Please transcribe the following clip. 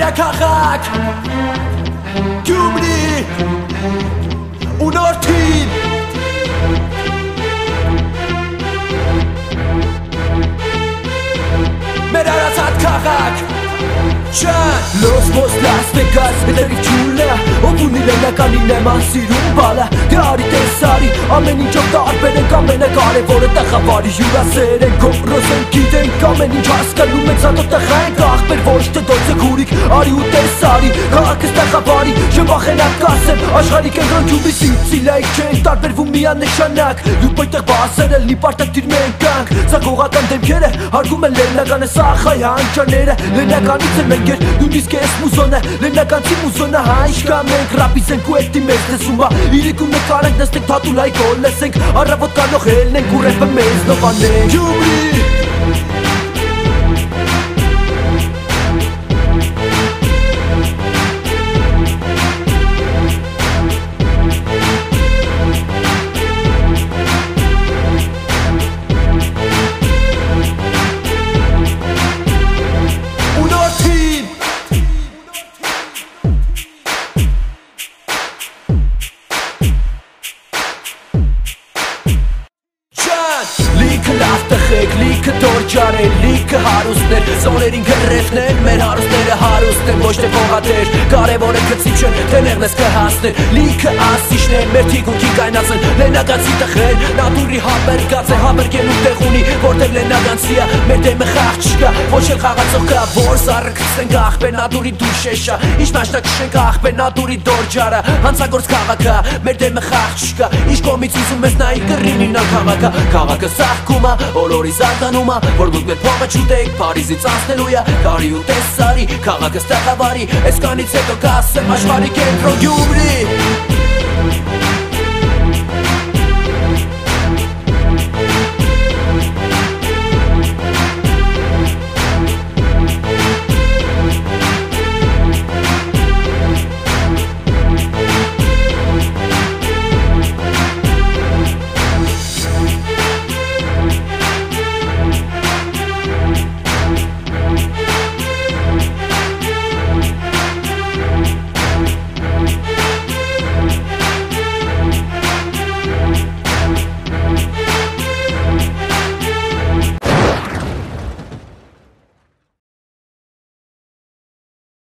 Մայրաքաղաք Գյումրի ու Նորթին մեր արածած քաղաք Los Mos Las Vegas Հետևիկ ջուլը Ով ունի լենականին էման սիրում բալը Դե արի տեսարի Ամեն ինչով տարբեր ենք ամենակարևորը տղավարի հյուրասեր ենք Կոպրոս ենք գիտենք ամեն ինչ հասկանում ենք Սատո տղա ենք աղբեր ոչ թե դոց է քուրիկ Արի ու տեսարի Քաղաքս տղավարի Չեմ վախենակ կասեմ Աշխարհի կենտրոն Գյումրի Սիլայք չենք տարբերվում միանշանակ Լուպ այդտեղ բասերը լի պարտակտիր մենք կանք Սա գողական դեմքերը հարգում են լեննականը Սա խայ հանճաները լենականից են մենք Նույնիսկ ես մուզոնը, լենականցի մուզոնը Հայշկա մենք ռապից ենք ու էտի մեզ տեսում բա Իրիկում նկարենք նստենք թատու լայք օլ լեսենք Առավոտ կանող հելնենք ու ռեպը մեզ նովանենք Գյումրի Լիքը լավ տխեք, լիքը տորջարել, լիքը հարուստներ Զոներին գրեխներ, մեր հարուստները հարուստ են, ոչ թե փողատեր Կարևոր է կծիպ չեն, թե նեղնես կհասներ Լիքը ասիշներ, մեր թիգունքի կայնացեն Լենականցի տխեր, նատուրի համերգած է Համերգելու տեղ ունի, որտեղ լենականցի է Մեր դեմը խաղ չկա, ոչ էլ խաղացող կա Որ սարը կծնենք աղբեր նատուրի դուր շեշա Ինչ մաշնակշենք աղբեր նատուրի դորջարը Հանցագործ քաղաքը, մեր դեմը խաղ չկա Ինչ կոմից ուզում ես նայի կռինին ակաղաքը Քաղաքը սաղկումա, օրորի զարգանումա Որ դուք մեր փողը չուտեք, Փարիզից անցնելու է Կարի ու տեսարի, քաղաքս տղավարի Էսկանից հետո կասեմ աշխարհի կենտրոն Գյումրի